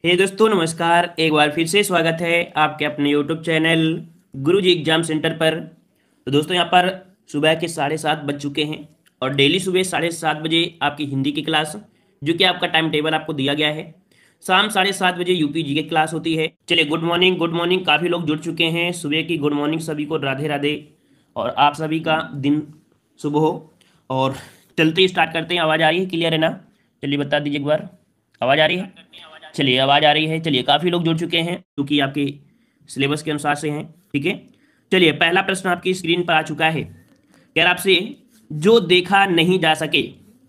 दोस्तों नमस्कार। एक बार फिर से स्वागत है आपके अपने यूट्यूब चैनल गुरुजी एग्जाम सेंटर पर। तो दोस्तों यहाँ पर सुबह के 7:30 बज चुके हैं और डेली सुबह 7:30 बजे आपकी हिंदी की क्लास, जो कि आपका टाइम टेबल आपको दिया गया है। शाम 7:30 बजे यूपी जी की क्लास होती है। चलिए, गुड मॉर्निंग गुड मॉर्निंग। काफ़ी लोग जुड़ चुके हैं। सुबह की गुड मॉर्निंग सभी को, राधे राधे। और आप सभी का दिन शुभ हो। और चलते ही स्टार्ट करते हैं। आवाज़ आ रही है? क्लियर है ना? चलिए बता दीजिए एक बार, आवाज़ आ रही है? चलिए, आवाज़ आ रही है। चलिए, काफ़ी लोग जुड़ चुके हैं क्योंकि आपके सिलेबस के अनुसार से हैं। ठीक है। चलिए, पहला प्रश्न आपकी स्क्रीन पर आ चुका है। कह रहा आपसे, जो देखा नहीं जा सके।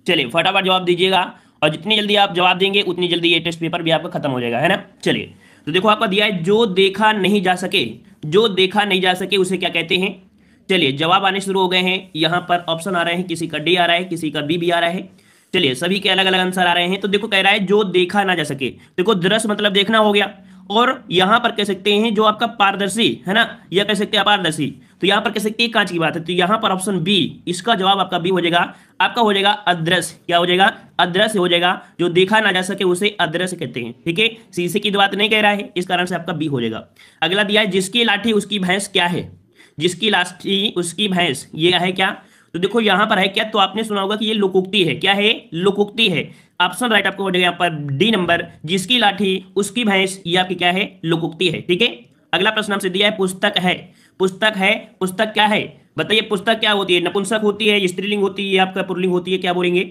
चलिए फटाफट जवाब दीजिएगा, और जितनी जल्दी आप जवाब देंगे उतनी जल्दी ये टेस्ट पेपर भी आपका खत्म हो जाएगा, है ना। चलिए, तो देखो आपका दिया है, जो देखा नहीं जा सके। जो देखा नहीं जा सके उसे क्या कहते हैं? चलिए, जवाब आने शुरू हो गए हैं। यहाँ पर ऑप्शन आ रहे हैं, किसी का डी आ रहा है, किसी का बी भी आ रहा है। चलिए, सभी के अलग अलग आंसर आ रहे हैं। तो देखो कह रहा है जो देखा ना जा सके। देखो, दृश्य मतलब देखना हो गया, और यहां पर कह सकते हैं जो आपका पारदर्शी है ना, या कह सकते हैं अपारदर्शी। तो यहां पर कह सकते हैं कांच की बात है, तो यहां पर ऑप्शन बी, इसका जवाब आपका बी हो जाएगा। आपका हो जाएगा अदृश्य। क्या हो जाएगा? अदृश्य हो जाएगा। जो देखा ना जा सके उसे अदृश्य कहते हैं। ठीक है, शीशे की बात नहीं कह रहा है, इस कारण से आपका बी हो जाएगा। अगला दिया है, जिसकी लाठी उसकी भैंस क्या है। जिसकी लाठी उसकी भैंस, ये है क्या? तो देखो यहां पर है क्या, तो आपने सुना होगा कि ये लोकोक्ति है। क्या है? लोकोक्ति है। ऑप्शन राइट आपको हो जाएगा यहाँ पर डी नंबर, जिसकी लाठी उसकी भैंस, ये आपकी क्या है? लोकोक्ति है। ठीक है। अगला प्रश्न हमसे दिया है, पुस्तक है। पुस्तक है, पुस्तक क्या है? बताइए, पुस्तक क्या होती है? नपुंसक होती है, स्त्रीलिंग होती है, आपका पुल्लिंग होती है, क्या बोलेंगे?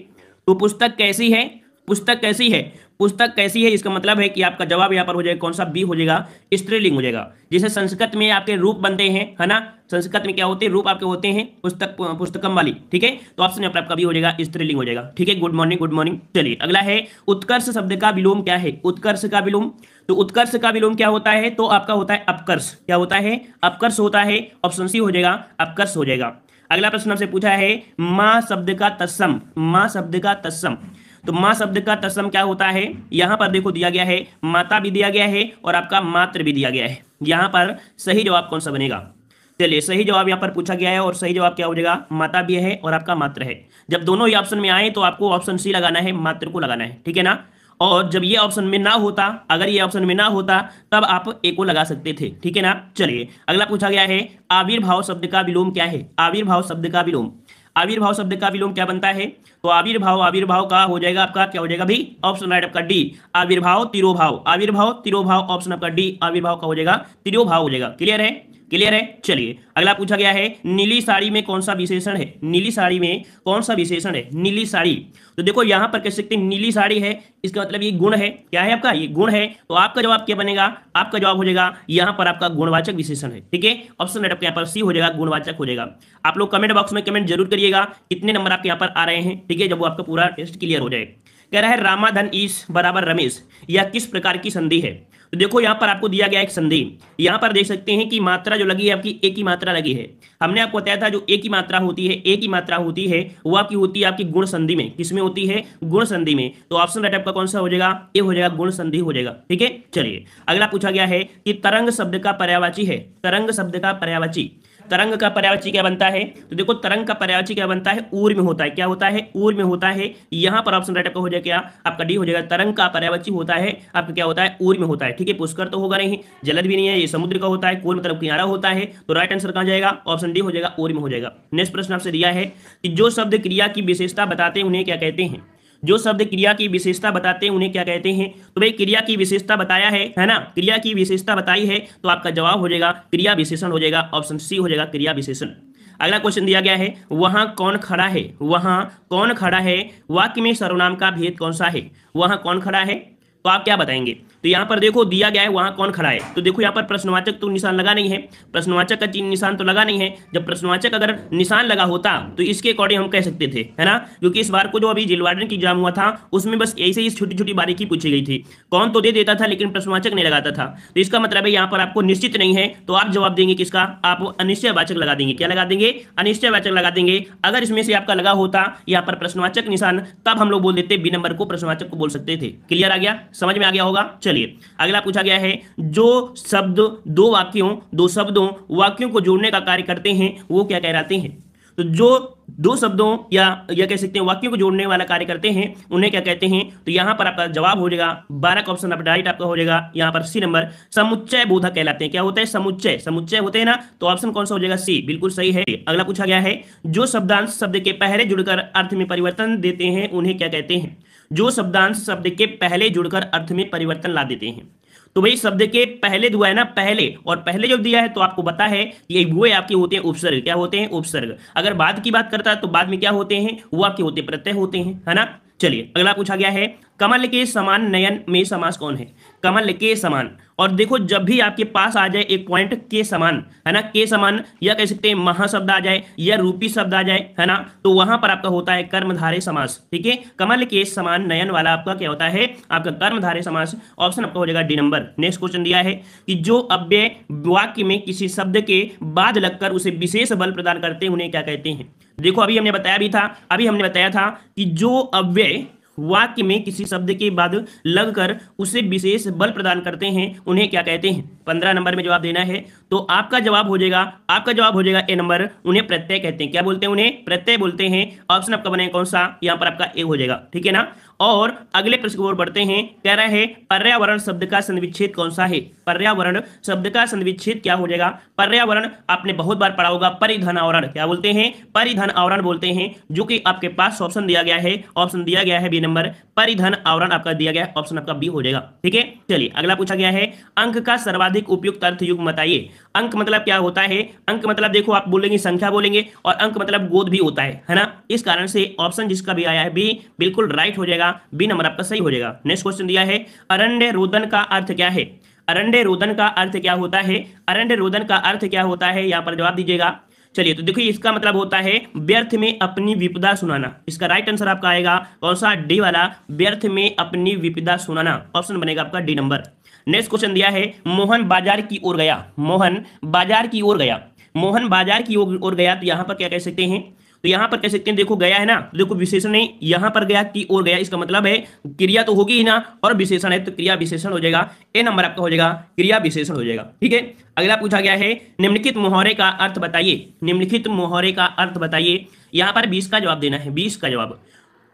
तो पुस्तक कैसी है? पुस्तक कैसी है? पुस्तक कैसी है, इसका मतलब है कि आपका जवाब यहाँ पर हो जाएगा कौन सा? बी हो जाएगा, स्त्रीलिंग हो जाएगा। जैसे संस्कृत में आपके रूप बनते हैं, है ना। संस्कृत में क्या होते हैं? रूप आपके होते हैं पुस्तक, पुस्तकम वाली। ठीक है, तो ऑप्शन यहाँ पर आपका बी हो जाएगा, स्त्रीलिंग हो जाएगा। ठीक है, गुड मॉर्निंग गुड मॉर्निंग। चलिए, अगला है, उत्कर्ष शब्द का विलोम क्या है? उत्कर्ष का विलोम। तो उत्कर्ष का विलोम क्या होता है? तो आपका होता है अपकर्ष। क्या होता है? अपकर्ष होता है। ऑप्शन सी हो जाएगा, अपकर्ष हो जाएगा। अगला प्रश्न हमसे पूछा है, माँ शब्द का तत्सम। माँ शब्द का तत्सम। तो माँ शब्द का तत्सम क्या होता है? यहां पर देखो दिया गया है, माता भी दिया गया है और आपका मात्र भी दिया गया है। यहां पर सही जवाब कौन सा बनेगा? चलिए, सही जवाब यहां पर पूछा गया है और सही जवाब क्या हो जाएगा? माता भी है और आपका मात्र है। जब दोनों ही ऑप्शन में आए तो आपको ऑप्शन सी लगाना है, मात्र को लगाना है। ठीक है ना। और जब ये ऑप्शन में ना होता, अगर ये ऑप्शन में ना होता, तब आप ए को लगा सकते थे। ठीक है ना। चलिए, अगला पूछा गया है, आविर्भाव शब्द का विलोम क्या है? आविर्भाव शब्द का विलोम। आविर्भाव शब्द का विलोम क्या बनता है? तो आविर्भाव, आविर्भाव का हो जाएगा आपका, क्या हो जाएगा भाई? ऑप्शन राइट आपका डी, आविर्भाव तिरोभाव। आविर्भाव तिरोभाव, ऑप्शन आपका डी, आविर्भाव का हो जाएगा तिरोभाव हो जाएगा। क्लियर है? क्लियर है। चलिए, अगला पूछा गया है, नीली साड़ी में कौन सा विशेषण है? नीली साड़ी में कौन सा विशेषण है? नीली साड़ी। तो देखो यहां पर कह सकते हैं नीली साड़ी है, इसका मतलब ये गुण है। क्या है आपका? ये गुण है। तो आपका जवाब क्या बनेगा? आपका जवाब हो जाएगा यहां पर आपका गुणवाचक विशेषण है। ठीक है, ऑप्शन राइट आपके यहाँ पर सी हो जाएगा, गुणवाचक हो जाएगा। आप लोग कमेंट बॉक्स में कमेंट जरूर करिएगा कितने नंबर आपके यहाँ पर आ रहे हैं। ठीक है, जब वो आपका पूरा टेस्ट क्लियर हो जाए। कह रहा है, रामाधन ईश बराबर रमेश, यह किस प्रकार की संधि है? तो देखो यहां पर आपको दिया गया एक संधि। यहां पर देख सकते हैं कि मात्रा जो लगी है आपकी एक ही मात्रा लगी है। हमने आपको बताया था जो एक ही मात्रा होती है, एक ही मात्रा होती है, वो आपकी होती है आपकी गुण संधि में। किसमें होती है? गुण संधि में। तो ऑप्शन राइट आपका कौन सा हो जाएगा? ए हो जाएगा, गुण संधि हो जाएगा। ठीक है। चलिए, अगला पूछा गया है कि तरंग शब्द का पर्यायवाची है। तरंग शब्द का पर्यायवाची। तरंग का पर्यायवाची क्या बनता है? तो देखो तरंग का पर्यायवाची क्या बनता है? ऊर में होता है। क्या होता है? ऊर में होता है। यहां पर ऑप्शन राइट आपका हो जाएगा क्या? आपका डी हो जाएगा। तरंग का पर्यायवाची होता है आपका क्या होता है? ऊर में होता है। ठीक है, पुष्कर तो होगा नहीं, जलद भी नहीं है, ये समुद्र का होता है, कोल मतलब किनारा होता है। तो राइट आंसर कहां जाएगा? ऑप्शन डी हो जाएगा, ऊर में हो जाएगा। नेक्स्ट प्रश्न आपसे दिया है कि जो शब्द क्रिया की विशेषता बताते हैं उन्हें क्या कहते हैं? जो शब्द क्रिया की विशेषता बताते हैं उन्हें क्या कहते हैं? तो भाई क्रिया की विशेषता बताया है ना, क्रिया की विशेषता बताई है, तो आपका जवाब हो जाएगा क्रिया विशेषण हो जाएगा। ऑप्शन सी हो जाएगा, क्रिया विशेषण। अगला क्वेश्चन दिया गया है, वहां कौन खड़ा है? वहां कौन खड़ा है, वाक्य में सर्वनाम का भेद कौन सा है? वहां कौन खड़ा है, तो आप क्या बताएंगे? तो यहां पर देखो दिया गया है वहां कौन खड़ा है। तो देखो यहां पर प्रश्नवाचक तो निशान लगा नहीं है, प्रश्नवाचक का चिन्ह निशान तो लगा नहीं है। जब प्रश्नवाचक अगर निशान लगा होता तो इसके अकॉर्डिंग हम कह सकते थे, है ना। क्योंकि इस बार को जो अभी जेल वार्डन की एग्जाम हुआ था उसमें बस ऐसे ही छोटी छोटी बारीकी पूछी गई थी। कौन तो दे देता था लेकिन प्रश्नवाचक नहीं लगाता था। तो इसका मतलब है यहाँ पर आपको निश्चित नहीं है, तो आप जवाब देंगे किसका? आप अनिश्चयवाचक लगा देंगे। क्या लगा देंगे? अनिश्चयवाचक लगा देंगे। अगर इसमें से आपका लगा होता यहाँ पर प्रश्नवाचक निशान, तब हम लोग बोल देते बी नंबर को प्रश्नवाचक को बोल सकते थे। क्लियर आ गया? समझ में आ गया होगा। चलिए, अगला पूछा गया है, जो शब्द दो वाक्यों, दो शब्दों, वाक्यों को जोड़ने का कार्य करते हैं वो क्या कहलाते हैं? तो जो दो शब्दों या कह सकते हैं वाक्यों को जोड़ने वाला कार्य करते हैं, उन्हें क्या कहते हैं? तो यहाँ पर आपका जवाब हो जाएगा 12 का ऑप्शन राइट आपका हो जाएगा यहाँ पर सी नंबर, समुच्चय बोधक कहलाते हैं। क्या होता है? समुच्चय, समुच्चय होते हैं ना, तो ऑप्शन कौन सा हो जाएगा? सी, बिल्कुल सही है। अगला पूछा गया है, जो शब्दांश शब्द के पहले जुड़कर अर्थ में परिवर्तन देते हैं उन्हें क्या कहते हैं? जो शब्दांश शब्द के पहले जुड़कर अर्थ में परिवर्तन ला देते हैं। तो भाई शब्द के पहले दुआ है ना, पहले, और पहले जब दिया है तो आपको पता है ये वो आपके होते हैं उपसर्ग। क्या होते हैं? उपसर्ग। अगर बाद की बात करता है तो बाद में क्या होते हैं? वो आपके होते प्रत्यय होते हैं, है ना। चलिए अगला पूछा गया है, कमल के समान नयन में समास कौन है? कमल के समान, और देखो जब भी आपके पास आ जाए एक पॉइंट के समान, है ना, के समान, या कह सकते हैं महाशब्द आ जाए या रूपी शब्द आ जाए, है ना, तो वहां पर आपका होता है कर्मधारय समास। ठीक है, कमल के समान नयन वाला आपका क्या होता है? आपका कर्मधारय समास। ऑप्शन आपका हो जाएगा डी नंबर। नेक्स्ट क्वेश्चन दिया है कि जो अव्यय वाक्य में किसी शब्द के बाद लगकर उसे विशेष बल प्रदान करते हैं उन्हें क्या कहते हैं? देखो अभी हमने बताया था कि जो अव्यय वाक्य में किसी शब्द के बाद लगकर उसे विशेष बल प्रदान करते हैं उन्हें क्या कहते हैं? 15 नंबर में जवाब देना है। तो आपका जवाब हो जाएगा ए नंबर, उन्हें प्रत्यय कहते हैं। क्या बोलते हैं? उन्हें प्रत्यय बोलते हैं। ऑप्शन आपका बनेगा कौन सा? यहाँ पर आपका ए हो जाएगा। ठीक है ना। और अगले प्रश्न को और बढ़ते हैं। कह रहा है पर्यावरण शब्द का संविच्छेद कौन सा है? पर्यावरण शब्द का संविच्छेद क्या हो जाएगा? पर्यावरण आपने बहुत बार पढ़ा होगा, परिधन आवरण। क्या बोलते हैं? परिधन आवरण बोलते हैं, जो कि आपके पास ऑप्शन दिया गया है, ऑप्शन दिया गया है बी नंबर, परिधन आवरण आपका दिया गया है, ऑप्शन आपका बी हो जाएगा। ठीक है, चलिए अगला पूछा गया है, अंक का सर्वाधिक उपयुक्त अर्थ युग्म बताइए। अंक मतलब क्या होता है? अंक मतलब देखो आप बोलेंगे संख्या बोलेंगे, और अंक मतलब गोद भी होता है ना। इस कारण से ऑप्शन जिसका भी आया है बी बिल्कुल राइट हो जाएगा, बी नंबर आपका सही हो जाएगा। नेक्स्ट क्वेश्चन दिया है, अरण्य रोदन का अर्थ क्या है? अरण्य रोदन का अर्थ क्या होता है? अरण्य रोदन का अर्थ क्या होता है? यहाँ पर जवाब दीजिएगा। चलिए तो देखिए इसका मतलब होता है व्यर्थ में अपनी विपदा सुनाना। इसका राइट आंसर आपका आएगा कौन सा? डी वाला, व्यर्थ में अपनी विपदा सुनाना। ऑप्शन बनेगा आपका डी नंबर। नेक्स्ट क्वेश्चन दिया है, मोहन बाजार की ओर गया। मोहन बाजार की ओर गया। मोहन बाजार की ओर गया, तो यहाँ पर क्या कह सकते हैं? तो यहाँ पर कह सकते हैं देखो गया है ना, देखो विशेषण है, यहाँ पर गया की ओर गया, इसका मतलब है क्रिया तो होगी ही ना, और विशेषण है तो क्रिया विशेषण हो जाएगा। ए नंबर आपका हो जाएगा, क्रिया विशेषण हो जाएगा। ठीक है, अगला पूछा गया है, निम्नलिखित मुहावरे का अर्थ बताइए। निम्नलिखित मुहावरे का अर्थ बताइए। यहाँ पर 20 का जवाब देना है, 20 का जवाब।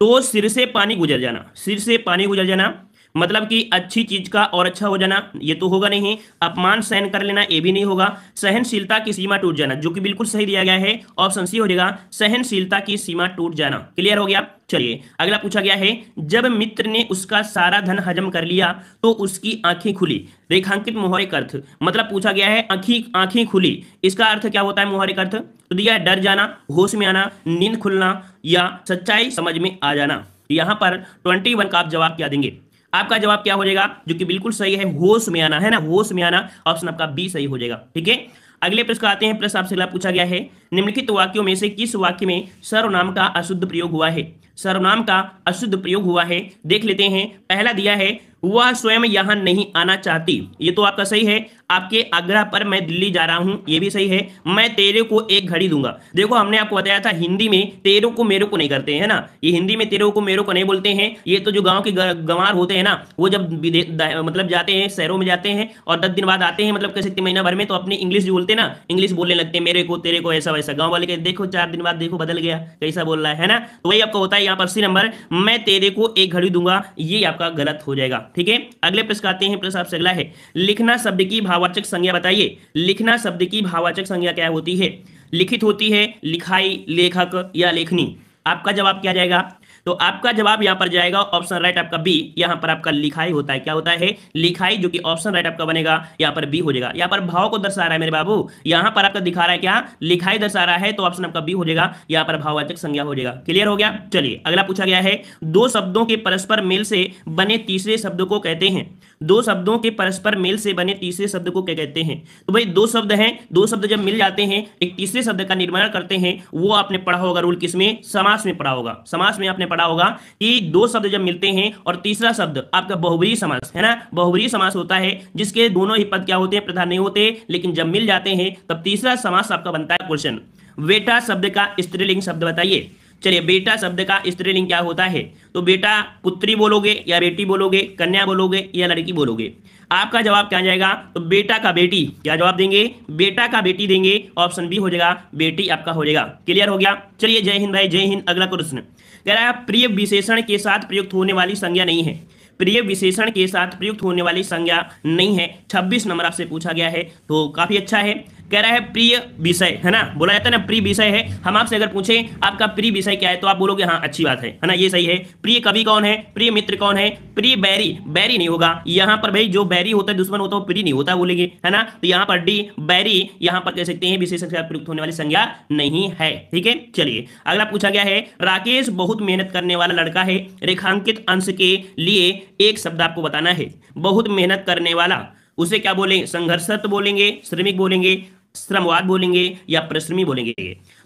तो सिर से पानी गुजर जाना, सिर से पानी गुजर जाना मतलब कि अच्छी चीज का और अच्छा हो जाना, ये तो होगा नहीं। अपमान सहन कर लेना, ये भी नहीं होगा। सहनशीलता की सीमा टूट जाना, जो कि बिल्कुल सही दिया गया है, ऑप्शन सी हो जाएगा, सहनशीलता की सीमा टूट जाना। क्लियर हो गया। चलिए अगला पूछा गया है, जब मित्र ने उसका सारा धन हजम कर लिया तो उसकी आंखें खुली। रेखांकित मुहावरे का अर्थ मतलब पूछा गया है आंखें खुली, इसका अर्थ क्या होता है? मुहावरे का अर्थ तो दिया है डर जाना, होश में आना, नींद खुलना, या सच्चाई समझ में आ जाना। यहाँ पर 21 का आप जवाब क्या देंगे? आपका जवाब क्या हो जाएगा? जो कि बिल्कुल सही है, होश में आना, है ना, होश में आना। ऑप्शन आपका बी सही हो जाएगा। ठीक है, अगले प्रश्न आते हैं। प्रश्न आपसे पूछा गया है, निम्नलिखित वाक्यों में से किस वाक्य में सर्वनाम का अशुद्ध प्रयोग हुआ है? सर्वनाम का अशुद्ध प्रयोग हुआ है, देख लेते हैं। पहला दिया है, वह स्वयं यहां नहीं आना चाहती, ये तो आपका सही है। आपके आग्रह पर मैं दिल्ली जा रहा हूं, ये भी सही है। मैं तेरे को एक घड़ी दूंगा, देखो हमने आपको बताया था हिंदी में तेरे को मेरे को नहीं करते हैं ना, ये हिंदी में तेरे को मेरे को नहीं बोलते हैं। ये तो जो गांव के गंवार होते हैं ना, वो जब मतलब जाते हैं, शहरों में जाते हैं और 10 दिन बाद आते हैं, मतलब कह सकते महीना भर में, तो अपनी इंग्लिश जो बोलते हैं ना, इंग्लिश बोलने लगते हैं, मेरे को तेरे को ऐसा वैसा। गाँव वाले के देखो 4 दिन बाद देखो बदल गया, कैसा बोल रहा है ना। तो वही आपका होता है यहाँ पर सी नंबर, मैं तेरे को एक घड़ी दूंगा, ये आपका गलत हो जाएगा। ठीक है, अगले प्रश्न आते हैं। प्रश्न आपसे अगला है, लिखना शब्द की भाववाचक संज्ञा बताइए। लिखना शब्द की भाववाचक संज्ञा क्या होती है? लिखित होती है, लिखाई, लेखक या लेखनी। आपका जवाब क्या जाएगा? तो आपका जवाब यहां पर जाएगा ऑप्शन राइट आपका बी, यहां पर आपका लिखाई होता है। क्या होता है? लिखाई, जो कि ऑप्शन राइट आपका बनेगा, यहां पर बी हो जाएगा। यहां पर भाव को दर्शा रहा है मेरे बाबू, यहां पर आपका दिखा रहा है क्या? लिखाई दर्शा रहा है, तो ऑप्शन आपका बी हो जाएगा, यहां पर भाववाचक संज्ञा हो जाएगा। क्लियर हो गया। चलिए अगला पूछा गया है, दो शब्दों के परस्पर मेल से बने तीसरे शब्द को कहते हैं। दो शब्दों के परस्पर मेल से बने तीसरे शब्द को क्या कहते हैं? तो भाई दो शब्द हैं, दो शब्द जब मिल जाते हैं एक तीसरे शब्द का निर्माण करते हैं, वो आपने पढ़ा होगा रूल, किसमें? समास में पढ़ा होगा। समास में आपने पढ़ा होगा कि दो शब्द जब मिलते हैं और तीसरा शब्द आपका बहुब्रीहि समास है ना, बहुब्रीहि समास होता है जिसके दोनों ही पद क्या होते हैं? प्रधान नहीं होते, लेकिन जब मिल जाते हैं तब तीसरा समास आपका बनता है क्वेश्चन। बेटा शब्द का स्त्रीलिंग शब्द बताइए। चलिए, बेटा शब्द का स्त्रीलिंग क्या होता है? तो बेटा पुत्री बोलोगे या बेटी बोलोगे, कन्या बोलोगे या लड़की बोलोगे? आपका जवाब क्या जाएगा? तो बेटा का बेटी। क्या जवाब देंगे? बेटा का बेटी देंगे। ऑप्शन बी हो जाएगा, बेटी आपका हो जाएगा। क्लियर हो गया? चलिए, जय हिंद भाई, जय हिंद। अगला प्रश्न कह रहा है प्रिय विशेषण के साथ प्रयुक्त होने वाली संज्ञा नहीं है। प्रिय विशेषण के साथ प्रयुक्त होने वाली संज्ञा नहीं है। 26 नंबर आपसे पूछा गया है, तो काफी अच्छा है। कह रहा है प्रिय विषय, है ना, बोला जाता है ना प्रिय विषय है। हम आपसे अगर पूछें आपका प्रिय विषय क्या है, तो आप बोलोगे हाँ अच्छी बात है ना, ये सही है। प्रिय कवि कौन है? प्रिय मित्र कौन है? प्रिय बैरी, बैरी नहीं होगा यहाँ पर भाई, जो बैरी होता है दुश्मन होता है वो प्रिय नहीं होता बोलेंगे, है ना। तो यहाँ पर डी बैरी, यहाँ पर कह सकते हैं विशेषण के साथ प्रयुक्त होने वाली संज्ञा नहीं है। ठीक है, चलिए अगला पूछा गया है राकेश बहुत मेहनत करने वाला लड़का है। रेखांकित अंश के लिए एक शब्द आपको बताना है। बहुत मेहनत करने वाला, उसे क्या बोलेंगे? संघर्षरत बोलेंगे, श्रमिक बोलेंगे, श्रमवाद बोलेंगे या परिश्रमी बोलेंगे?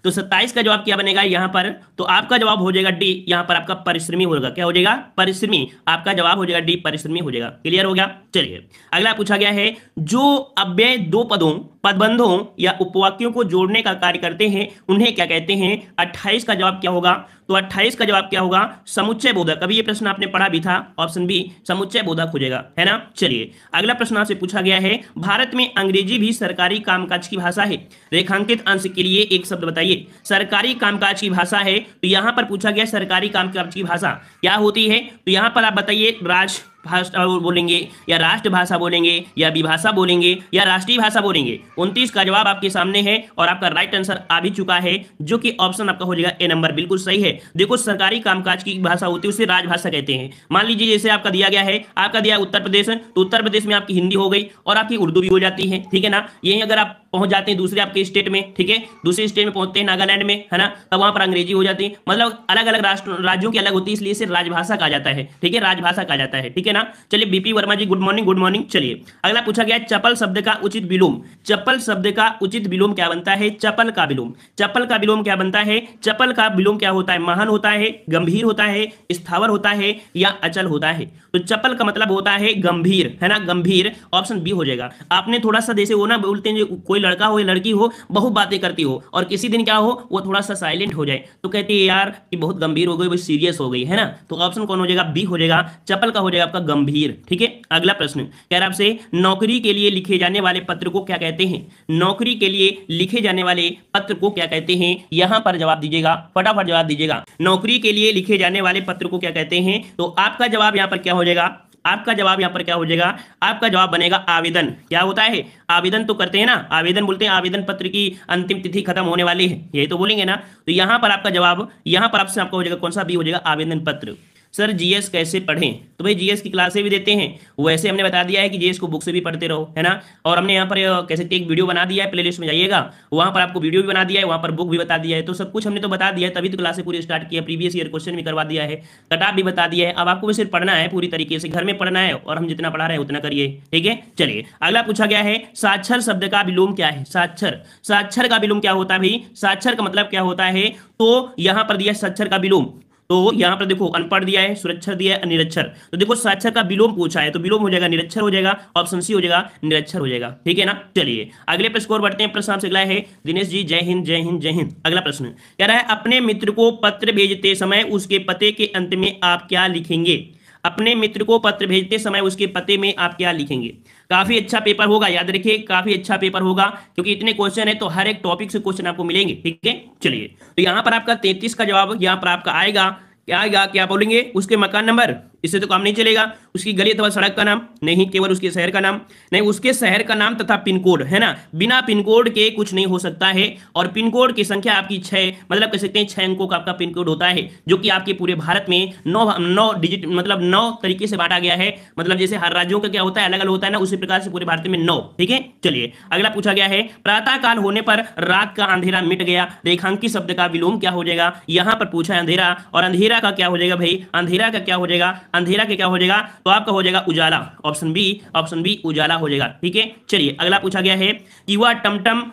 तो 27 का जवाब क्या बनेगा यहाँ पर? तो आपका जवाब हो जाएगा डी, यहाँ पर आपका परिश्रमी होगा। क्या हो जाएगा? परिश्रमी। आपका जवाब हो जाएगा डी, परिश्रमी हो जाएगा। क्लियर हो गया? चलिए अगला पूछा गया है जो अव्यय दो पदों, पदबंधों या उपवाक्यों को जोड़ने का कार्य करते हैं उन्हें क्या कहते हैं? 28 का जवाब क्या होगा? तो 28 का जवाब क्या होगा? समुच्चय बोधक। अभी ये प्रश्न आपने पढ़ा भी था, ऑप्शन बी समुच्चय बोधक हो जाएगा, है ना। चलिए अगला प्रश्न आपसे पूछा गया है भारत में अंग्रेजी भी सरकारी कामकाज की भाषा है। रेखांकित अंश के लिए एक शब्द बताइए। सरकारी कामकाज की भाषा है, तो यहां पर पूछा गया सरकारी कामकाज की भाषा क्या होती है? तो यहां पर आप बताइए राज भाषा बोलेंगे या राष्ट्रभाषा बोलेंगे या विभाषा बोलेंगे या राष्ट्रीय भाषा बोलेंगे? 29 का जवाब आपके सामने है और आपका राइट आंसर आ भी चुका है, जो कि ऑप्शन आपका हो जाएगा ए नंबर, बिल्कुल सही है। देखो सरकारी कामकाज की भाषा होती है उसे राजभाषा कहते हैं। मान लीजिए जैसे आपका दिया गया है, आपका दिया उत्तर प्रदेश, तो उत्तर प्रदेश में आपकी हिंदी हो गई और आपकी उर्दू भी हो जाती है, ठीक है ना। यही अगर आप पहुंच जाते हैं दूसरे आपके स्टेट में, ठीक है, दूसरे स्टेट में पहुंचते हैं नागालैंड में, है ना, तब वहां पर अंग्रेजी हो जाती है। मतलब अलग अलग राज्यों की अलग होती है, इसलिए इसे राजभाषा कहा जाता है, ठीक है, राजभाषा कहा जाता है, ठीक है ना। चलिए बीपी वर्मा जी गुड मॉर्निंग, गुड मॉर्निंग। चलिए अगला पूछा गया चपल शब्द का उचित विलोम। चपल शब्द का उचित विलोम क्या बनता है? चपल का विलोम। चपल का विलोम क्या बनता है? चपल का विलोम क्या होता है? महान होता है, गंभीर होता है, स्थावर होता है या अचल होता है? तो चपल का मतलब होता है गंभीर, है ना, गंभीर। ऑप्शन बी हो जाएगा। आपने थोड़ा सा जैसे वो ना बोलते हैं कोई लड़का हो या लड़की हो बहुत बातें करती हो और किसी दिन क्या हो वो थोड़ा सा साइलेंट हो जाए, तो कहती है यार कि बहुत गंभीर हो गई, वो सीरियस हो गई, है ना। तो ऑप्शन कौन हो जाएगा? बी हो जाएगा। चपल का हो जाएगा आपका गंभीर। ठीक है, अगला प्रश्न कह रहा है आपसे नौकरी के लिए लिखे जाने वाले पत्र को क्या कहते हैं? नौकरी के लिए लिखे जाने वाले पत्र को क्या कहते हैं? यहां पर जवाब दीजिएगा, फटाफट जवाब दीजिएगा। नौकरी के लिए लिखे जाने वाले पत्र को क्या कहते हैं? तो आपका जवाब यहां पर क्या हो जाएगा? आपका जवाब यहां पर क्या हो जाएगा? आपका जवाब बनेगा आवेदन। क्या होता है? आवेदन तो करते हैं ना, आवेदन बोलते हैं, आवेदन पत्र की अंतिम तिथि खत्म होने वाली है, यही तो बोलेंगे ना। तो यहां पर आपका जवाब, यहां पर आपसे आपका हो जाएगा कौन सा? बी हो जाएगा, आवेदन पत्र। सर जीएस कैसे पढ़ें? तो भाई जीएस की क्लासें भी देते हैं, वैसे हमने बता दिया है कि जीएस को बुक से भी पढ़ते रहो, है ना। और हमने यहाँ पर कह सकते एक वीडियो बना दिया है, प्लेलिस्ट में जाइएगा, वहाँ पर आपको वीडियो भी बना दिया है, वहाँ पर बुक भी बता दिया है। तो सब कुछ हमने तो बता दिया है, तभी तो क्लासें पूरी स्टार्ट किया, प्रीवियस ईयर क्वेश्चन भी करवा दिया है, कटऑफ भी बता दिया है। अब आपको भी सिर्फ पढ़ना है, पूरी तरीके से घर में पढ़ना है और हम जितना पढ़ा रहे हैं उतना करिए, ठीक है। चलिए अगला पूछा गया है साक्षर शब्द का विलोम क्या है? साक्षर, साक्षर का विलोम क्या होता है भाई? साक्षर का मतलब क्या होता है? तो यहां पर दिया साक्षर का विलोम, तो यहां पर देखो अनपढ़ दिया है, सुरक्षर दिया है, निरक्षर। तो देखो साक्षर का विलोम पूछा है, तो विलोम हो जाएगा निरक्षर हो जाएगा, ऑप्शन सी हो जाएगा, निरक्षर हो जाएगा, ठीक है ना। चलिए अगले प्रश्न और बढ़ते हैं। प्रश्न आपसे अगला है दिनेश जी, जय हिंद जय हिंद जय हिंद। अगला प्रश्न कह रहा है अपने मित्र को पत्र भेजते समय उसके पते के अंत में आप क्या लिखेंगे? अपने मित्र को पत्र भेजते समय उसके पते में आप क्या लिखेंगे? काफी अच्छा पेपर होगा, याद रखिए काफी अच्छा पेपर होगा, क्योंकि इतने क्वेश्चन है तो हर एक टॉपिक से क्वेश्चन आपको मिलेंगे, ठीक है। चलिए तो यहां पर आपका 33 का जवाब यहां पर आपका आएगा, क्या आएगा? क्या बोलेंगे? उसके मकान नंबर, इससे तो काम नहीं चलेगा। उसकी गली अथवा सड़क का नाम नहीं, केवल उसके शहर का नाम नहीं, उसके शहर का नाम तथा पिन कोड, है ना। बिना पिन कोड के कुछ नहीं हो सकता है। और पिन कोड की संख्या आपकी 6, मतलब कह सकते हैं 6 अंकों का आपका पिन कोड होता है, जो कि आपके पूरे भारत में 9 डिजिट, मतलब 9 तरीके से बांटा गया है। मतलब जैसे हर राज्यों का क्या होता है अलग अलग होता है ना, उसी प्रकार से पूरे भारत में 9, ठीक है। चलिए अगला पूछा गया है प्रातः काल होने पर रात का अंधेरा मिट गया, रेखांकित शब्द का विलोम क्या हो जाएगा? यहां पर पूछा है अंधेरा, और अंधेरा का क्या हो जाएगा भाई? अंधेरा का क्या हो जाएगा? अंधेरा के क्या हो जाएगा? तो आपका हो जाएगा उजाला, ऑप्शन बी, ऑप्शन बी उजाला हो जाएगा, ठीक है। चलिए अगला पूछा गया है कि वह टमटम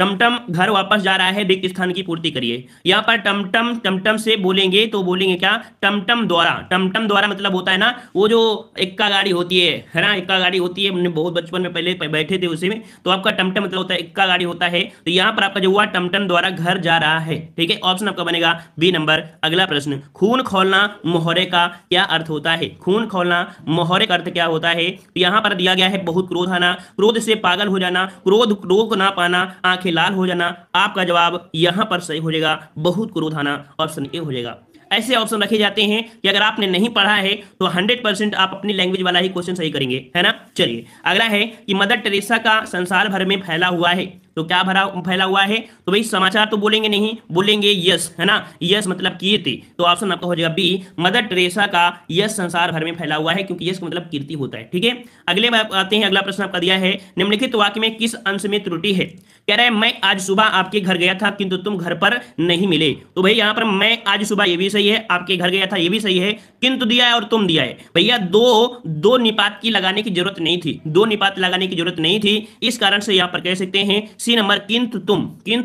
टमटम घर वापस जा रहा है, रिक्त स्थान की पूर्ति करिए। यहाँ पर टमटम टमटम से बोलेंगे तो बोलेंगे क्या, टमटम द्वारा। टमटम द्वारा मतलब होता है ना वो जो इक्का गाड़ी होती है ना, इक्का गाड़ी होती है, हमने बहुत बचपन में पहले बैठे थे उसी में, तो आपका टमटम मतलब होता है इक्का गाड़ी होता है। तो यहाँ पर आपका जो हुआ टमटम द्वारा घर जा रहा है, ठीक है। ऑप्शन आपका बनेगा बी नंबर। अगला प्रश्न, खून खौलना मोहरे का क्या अर्थ होता है? खून खौलना मोहरे का अर्थ क्या होता है? तो यहाँ पर दिया गया है बहुत क्रोध आना, क्रोध से पागल हो जाना, क्रोध रोक ना पाना, आंखें लाल हो जाना। आपका जवाब यहां पर सही हो जाएगा बहुत क्रोध आना, ऑप्शन ए हो जाएगा। ऐसे ऑप्शन रखे जाते हैं कि अगर आपने नहीं पढ़ा है तो 100% आप अपनी लैंग्वेज वाला ही क्वेश्चन सही करेंगे, है ना। चलिए अगला है कि मदर टेरेसा का संसार भर में फैला हुआ है, तो क्या भरा फैला हुआ है? तो भाई समाचार तो बोलेंगे नहीं, बोलेंगे यश, है ना। यश मतलब कीर्ति, तो ऑप्शन आपका हो जाएगा बी, मदर टेरेसा का यश संसार भर में फैला हुआ है, क्योंकि यश का मतलब कीर्ति होता है, ठीक है। अगले में आते हैं, अगला प्रश्न आपका दिया है, निम्नलिखित वाक्य में किस अंश में त्रुटि है? कह रहा है मैं आज सुबह आपके घर गया था किंतु तुम घर पर नहीं मिले। तो भाई यहाँ पर मैं आज सुबह ये भी सही है, आपके घर गया था ये भी सही है, किंतु दिया है और तुम दिया है। भैया दो निपात की लगाने की जरूरत नहीं थी, दो निपात लगाने की जरूरत नहीं थी, इस कारण से यहाँ पर कह सकते हैं सी नंबर, किंतु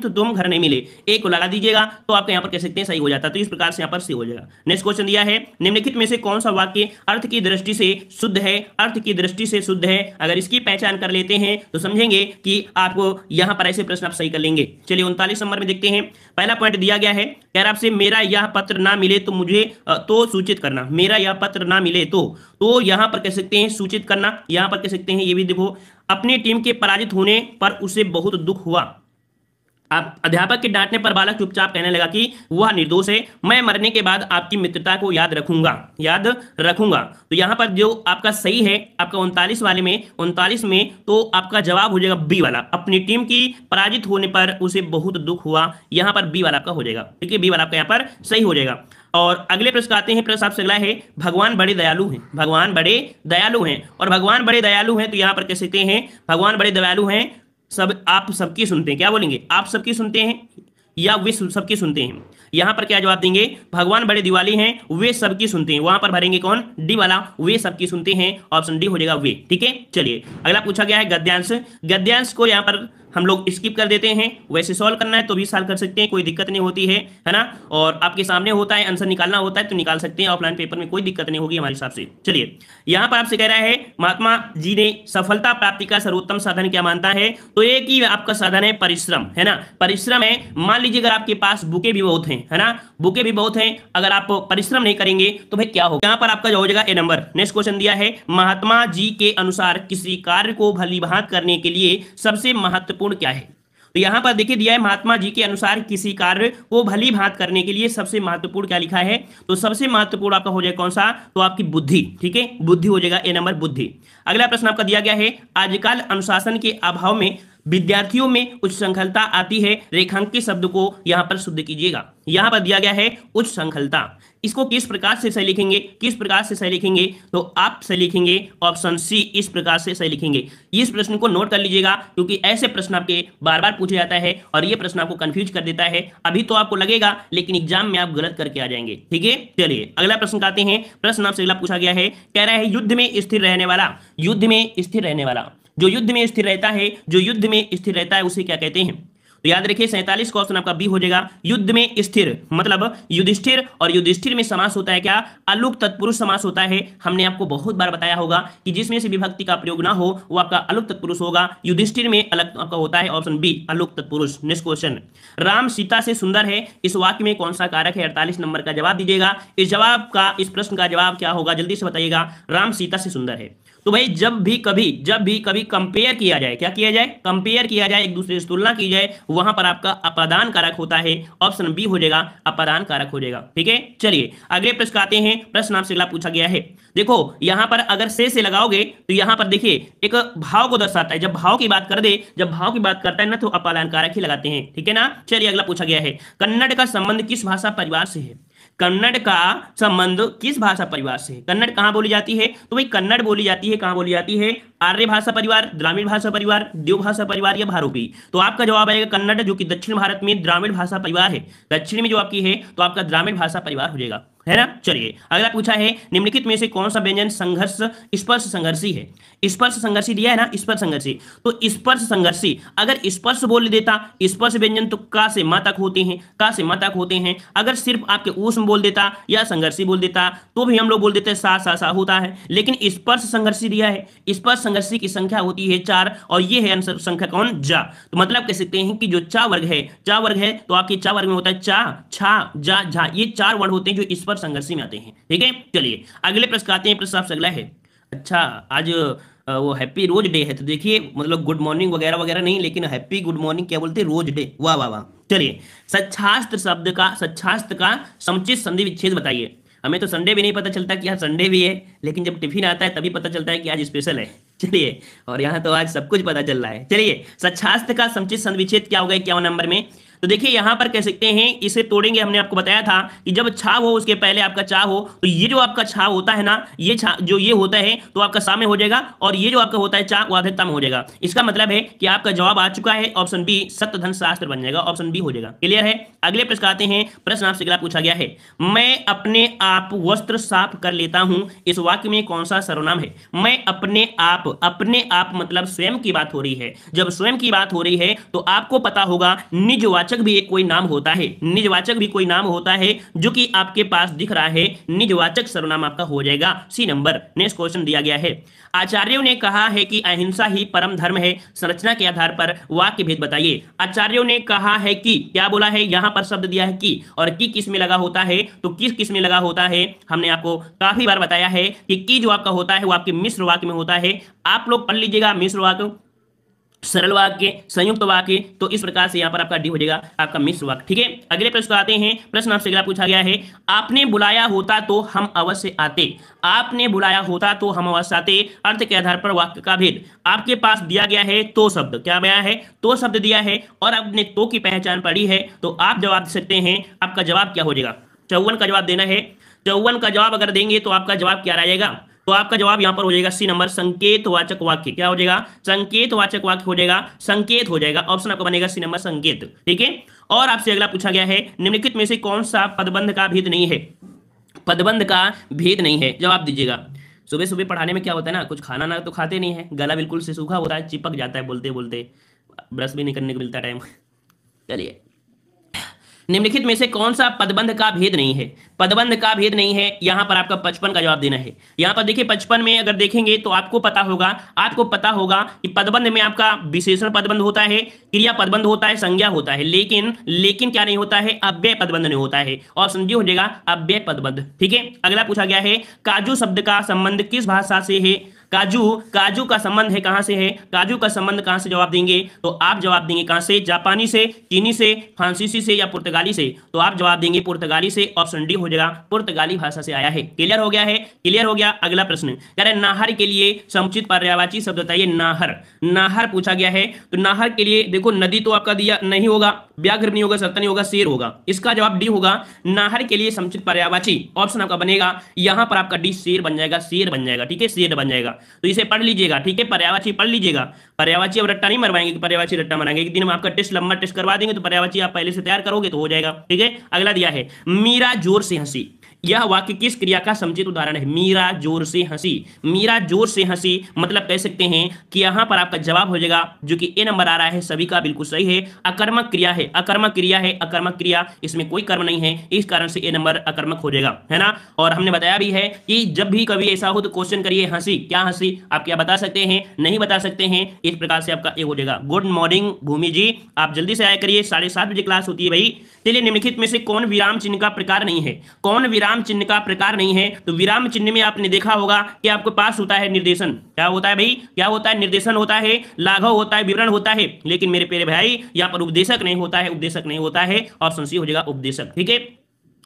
तुम घर नहीं मिले, एक को लगा दीजिएगा तो आपको यहाँ पर कह सकते हैं सही हो जाता, तो इस प्रकार से यहाँ पर सही हो जाएगा। नेक्स्ट क्वेश्चन दिया है, निम्नलिखित में से कौन सा वाक्य अर्थ की दृष्टि से शुद्ध है? अर्थ की दृष्टि से शुद्ध है, अगर इसकी पहचान कर लेते हैं तो समझेंगे कि आपको यहाँ पर ऐसे प्रश्न आप सही कर लेंगे। चलिए 39 नंबर में देखते हैं, पहला पॉइंट दिया गया है, कह रहा आपसे मेरा यह पत्र ना मिले तो मुझे तो सूचित करना, मेरा यह पत्र ना मिले तो यहां पर कह सकते हैं सूचित करना, यहां पर कह सकते हैं ये भी देखो, अपनी टीम के पराजित होने पर उसे बहुत दुख हुआ। आप अध्यापक के डांटने पर बालक चुपचाप कहने लगा कि वह निर्दोष है, मैं मरने के बाद आपकी मित्रता को याद रखूंगा। तो यहां पर जो आपका सही है आपका 39 वाले में, 39 में तो आपका जवाब हो जाएगा बी वाला, अपनी टीम की पराजित होने पर उसे बहुत दुख हुआ, यहां पर बी वाला आपका हो जाएगा, ठीक है। बी वाला आपका यहां पर सही हो जाएगा। और अगले प्रश्न आते हैं, प्रश्न आपसे अगला है, भगवान बड़े दयालु हैं, भगवान बड़े दयालु हैं, और भगवान बड़े दयालु हैं तो यहां पर कह सकते हैं भगवान बड़े दयालु हैं, सब आप सबकी सुनते हैं, क्या बोलेंगे, आप सबकी सुनते हैं या वे सबकी सुनते हैं? यहां पर क्या जवाब देंगे, भगवान बड़े दिवाली हैं वे सबकी सुनते हैं, वहां पर भरेंगे कौन, डी वाला, वे सबकी सुनते हैं, ऑप्शन डी हो जाएगा वे, ठीक है। चलिए अगला पूछा गया है गद्यांश, गद्यांश को यहां पर हम लोग स्किप कर देते हैं, वैसे सॉल्व करना है तो भी सॉल्व कर सकते हैं, कोई दिक्कत नहीं होती है ना। और आपके सामने होता है, आंसर निकालना होता है तो निकाल सकते हैं, ऑफलाइन पेपर में कोई दिक्कत नहीं होगी हमारे हिसाब से। चलिए यहां पर आपसे कह रहा है, महात्मा जी ने सफलता प्राप्ति का सर्वोत्तम साधन क्या मानता है? तो एक ही आपका साधन है परिश्रम, है ना, परिश्रम है। मान लीजिए अगर आपके पास बुके भी बहुत हैं, है ना, बुके भी बहुत हैं, अगर आप परिश्रम नहीं करेंगे तो भाई क्या होगा? यहां पर आपका जो हो जाएगा ए नंबर। नेक्स्ट क्वेश्चन दिया है, महात्मा जी के अनुसार किसी कार्य को भलीभांत करने के लिए सबसे महत्वपूर्ण क्या है? तो यहां पर देखिए दिया है, महात्मा जी के अनुसार किसी कार्य को भली भांत करने के लिए सबसे महत्वपूर्ण क्या लिखा है? तो सबसे महत्वपूर्ण आपका हो जाएगा कौन सा? तो आपकी बुद्धि, ठीक है, बुद्धि हो जाएगा ए नंबर, बुद्धि। अगला प्रश्न आपका दिया गया है, आजकल अनुशासन के अभाव में विद्यार्थियों में उच्च श्रृंखलता आती है, रेखांकित शब्द को यहां पर शुद्ध कीजिएगा। यहां पर दिया गया है उच्च श्रृंखलता, इसको किस प्रकार से सही लिखेंगे, किस प्रकार से सही लिखेंगे? तो आप सही लिखेंगे ऑप्शन सी, इस प्रकार से सही लिखेंगे। इस प्रश्न को नोट कर लीजिएगा क्योंकि ऐसे प्रश्न आपके बार बार पूछे जाता है और ये प्रश्न आपको कंफ्यूज कर देता है। अभी तो आपको लगेगा लेकिन एग्जाम में आप गलत करके आ जाएंगे, ठीक है। चलिए अगला प्रश्न आते हैं, प्रश्न आपसे अगला पूछा गया है, कह रहा है युद्ध में स्थिर रहने वाला, युद्ध में स्थिर रहने वाला, जो युद्ध में स्थिर रहता है, जो युद्ध में स्थिर रहता है उसे क्या कहते हैं? तो याद रखिए 47 का ऑप्शन आपका बी हो जाएगा, युद्ध में स्थिर मतलब युधिष्ठिर, और युधिष्ठिर में समास होता है क्या? अलुक तत्पुरुष समास होता है। हमने आपको बहुत बार बताया होगा कि जिसमें से विभक्ति का प्रयोग ना हो वो आपका अलुक तत्पुरुष होगा, युधिष्ठिर में अलग आपका होता है, ऑप्शन बी अलुक तत्पुरुष। नेक्स्ट क्वेश्चन, राम सीता से सुंदर है, इस वाक्य में कौन सा कारक है? 48 नंबर का जवाब दीजिएगा। इस प्रश्न का जवाब क्या होगा जल्दी से बताइएगा, राम सीता से सुंदर है। तो भाई जब भी कभी कंपेयर किया जाए, क्या किया जाए? कंपेयर किया जाए, एक दूसरे से तुलना की जाए, वहां पर आपका अपादान कारक होता है, ऑप्शन बी हो जाएगा, अपादान कारक हो जाएगा, ठीक है। चलिए अगले प्रश्न आते हैं, प्रश्न आपसे अगला पूछा गया है, देखो यहां पर अगर से लगाओगे तो यहां पर देखिए एक भाव को दर्शाता है, जब भाव की बात करता है ना तो अपादान कारक ही लगाते हैं, ठीक है ना। चलिए अगला पूछा गया है, कन्नड़ का संबंध किस भाषा परिवार से है? कन्नड़ का संबंध किस भाषा परिवार से है? कन्नड़ कहां बोली जाती है? तो भाई कन्नड़ बोली जाती है, कहां बोली जाती है? आर्य भाषा परिवार, ग्रामीण भाषा परिवार, देव भाषा परिवार या भारूपी? तो आपका जवाब आएगा कन्नड़, जो कि दक्षिण भारत में द्राविड़ भाषा परिवार है। दक्षिण में जो आपकी है तो आपका द्राविड़ भाषा परिवार हो जाएगा, है ना। चलिए अगला पूछा है, निम्नलिखित में से कौन सा व्यंजन संघर्ष स्पर्श संघर्षी है। स्पर्श संघर्षी दिया है ना, स्पर्श संघर्षी, तो स्पर्श संघर्षी अगर स्पर्श बोल देता, स्पर्श व्यंजन तो का से मा तक होते हैं, का से मा तक होते हैं। अगर सिर्फ आपके ऊष्म बोल देता या संघर्षी बोल देता तो भी हम लोग बोल देते सा सा सा होता है, लेकिन स्पर्श संघर्षी दिया है। स्पर्श संघर्षी की संख्या होती है 4 और ये है आंसर संख्या कौन, जा। तो मतलब कह सकते हैं कि जो चा वर्ग है, चा वर्ग है तो आपके चा वर्ग में होता है चा, छा, जा, झा, ये 4 वर्ड होते हैं जो स्पर्श संघर्षी में आते हैं। ठीक है, चलिए अगले प्रश्न का आते हैं। प्रश्न आपसे अगला है, अच्छा आज वो हैप्पी रोज डे है, तो देखिए मतलब गुड मॉर्निंग वगैरह वगैरह नहीं, लेकिन हैप्पी गुड मॉर्निंग क्या बोलते हैं, रोज डे। वाह वाह वाह। चलिए सच्छास्त्र शब्द का, सच्छास्त्र का समुचित संधि विच्छेद बताइए। हमें तो संडे भी नहीं पता चलता कि आज संडे भी है, लेकिन जब टिफिन आता है तभी पता चलता है कि आज स्पेशल है। चलिए, और यहाँ तो आज सब कुछ पता चल रहा है। चलिए सच्छास्त्र का समुचित संधि विच्छेद क्या होगा 51 नंबर में। तो देखिए यहां पर कह सकते हैं, इसे तोड़ेंगे। हमने आपको बताया था कि जब छाव हो उसके पहले आपका चा हो, तो ये जो आपका छाव होता है ना, ये जो ये होता है तो आपका सा में हो जाएगा, और ये जो आपका होता है चा वो अधिकता में हो जाएगा। इसका मतलब है कि आपका जवाब आ चुका है ऑप्शन बी, सत्यधन शास्त्र बन जाएगा, ऑप्शन बी हो जाएगा। क्लियर है। अगले प्रश्न आते हैं। प्रश्न आपसे अगला पूछा गया है, मैं अपने आप वस्त्र साफ कर लेता हूं, इस वाक्य में कौन सा सर्वनाम है। मैं अपने आप मतलब स्वयं की बात हो रही है। जब स्वयं की बात हो रही है तो आपको पता होगा निजवाचक भी एक कोई नाम होता है, निजवाचक भी कोई नाम होता है जो कि आपके पास दिख रहा है, निजवाचक सर्वनाम आपका हो जाएगा सी नंबर। नेक्स्ट क्वेश्चन दिया गया है, आचार्यों ने कहा है कि अहिंसा ही परम धर्म है, संरचना के आधार पर वाक्य भेद बताइए। आचार्यों ने कहा है कि, क्या बोला है, यहां पर शब्द दिया है कि, और की किस में लगा होता है, तो किस में लगा होता है। हमने आपको काफी बार बताया है कि की जो आपका होता है वो आपके मिश्र वाक्य में होता है। आप लोग पढ़ लीजिएगा मिश्र वाक्य, सरल वाक्य, संयुक्त वाक्य, तो इस प्रकार से यहां पर आपका डी हो जाएगा आपका मिश्र वाक्य। ठीक है, अगले प्रश्न आते हैं। प्रश्न आपसे अगला पूछा गया है, आपने बुलाया होता तो हम अवश्य आते, आपने बुलाया होता तो हम अवश्य आते, अर्थ के आधार पर वाक्य का भेद। आपके पास दिया गया है तो शब्द, क्या दिया है, तो शब्द दिया है, और आपने तो की पहचान पढ़ी है, तो आप जवाब दे सकते हैं। आपका जवाब क्या हो जाएगा, 54 का जवाब देना है। 54 का जवाब अगर देंगे तो आपका जवाब क्या रहेगा, तो आपका जवाब यहां पर हो जाएगा सी नंबर, संकेतवाचक वाक्य। क्या हो जाएगा, संकेतवाचक वाक्य हो जाएगा, संकेत हो जाएगा, ऑप्शन आपका बनेगा सी नंबर संकेत। ठीक है, और आपसे अगला पूछा गया है, निम्नलिखित में से कौन सा पदबंध का भेद नहीं है, पदबंध का भेद नहीं है, जवाब दीजिएगा। सुबह सुबह पढ़ाने में क्या होता है ना, कुछ खाना ना तो खाते नहीं है, गला बिल्कुल से सूखा होता है, चिपक जाता है बोलते बोलते, ब्रश भी नहीं करने को मिलता टाइम। चलिए, निम्नलिखित में से कौन सा पदबंध का भेद नहीं है, पदबंध का भेद नहीं है, यहां पर आपका 55 का जवाब देना है। यहां पर देखिए 55 में अगर देखेंगे तो आपको पता होगा कि पदबंध में आपका विशेषण पदबंध होता है, क्रिया पदबंध होता है, संज्ञा होता है, लेकिन क्या नहीं होता है, अव्यय पदबंध नहीं होता है, ऑप्शन डी हो जाएगा अव्यय पदबंध। ठीक है, अगला पूछा गया है, काजू शब्द का संबंध किस भाषा से है। काजू का संबंध है कहां से है, काजू का संबंध कहां से, जवाब देंगे तो आप जवाब देंगे कहां से, जापानी से, चीनी से, फ्रांसीसी से या पुर्तगाली से, तो आप जवाब देंगे पुर्तगाली से, ऑप्शन डी हो जाएगा, पुर्तगाली भाषा से आया है। क्लियर हो गया है, क्लियर हो गया। अगला प्रश्न कह रहे नाहर के लिए समुचित पर्यायवाची शब्द बताइए। नाहर पूछा गया है, तो नाहर के लिए देखो नदी तो आपका दिया नहीं होगा, व्याघ्र नहीं होगा, सत्ता नहीं होगा, शेर होगा, इसका जवाब डी होगा। नाहर के लिए समुचित पर्यायवाची ऑप्शन आपका बनेगा, यहां पर आपका डी शेर बन जाएगा, शेर बन जाएगा। ठीक है, शेर बन जाएगा, तो इसे पढ़ लीजिएगा। ठीक है, पर्यायवाची पढ़ लीजिएगा। पर्यायवाची अब रट्टा नहीं मरवाएंगे कि पर्यायवाची रट्टा मारेंगे, एक दिन हम आपका टेस्ट लंबा टेस्ट करवा देंगे, तो पर्यायवाची आप पहले से तैयार करोगे तो हो जाएगा। ठीक है, अगला दिया है, मीरा जोर से हंसी, यह वाक्य किस क्रिया का समुचित उदाहरण है। मीरा जोर से हंसी, मीरा जोर से हंसी मतलब कह सकते हैं कि यहां पर आपका जवाब हो जाएगा जो कि ए नंबर आ रहा है, सभी का बिल्कुल सही है, अकर्मक क्रिया है, अकर्मक क्रिया है, अकर्मक क्रिया, इसमें कोई कर्म नहीं है, इस कारण से ए नंबर अकर्मक हो जाएगा, है ना। और हमने बताया भी है कि जब भी कभी ऐसा हो तो क्वेश्चन करिए हंसी, क्या हंसी, आप क्या बता सकते हैं, नहीं बता सकते हैं, इस प्रकार से आपका ए हो जाएगा। गुड मॉर्निंग भूमि जी, आप जल्दी से आया करिए, 7:30 बजे क्लास होती है भाई। चलिए, निम्नलिखित में से कौन विराम चिन्ह का प्रकार नहीं है, कौन विराम चिन्ह का प्रकार नहीं है, तो विराम चिन्ह में आपने देखा होगा कि आपके पास होता है निर्देशन, क्या होता है भाई, क्या होता है, निर्देशन होता है, लाघव होता है, विवरण होता है, लेकिन मेरे प्यारे भाई यहाँ पर उपदेशक नहीं होता है, उपदेशक नहीं होता है, ऑप्शन सी हो जाएगा उपदेशक। ठीक है,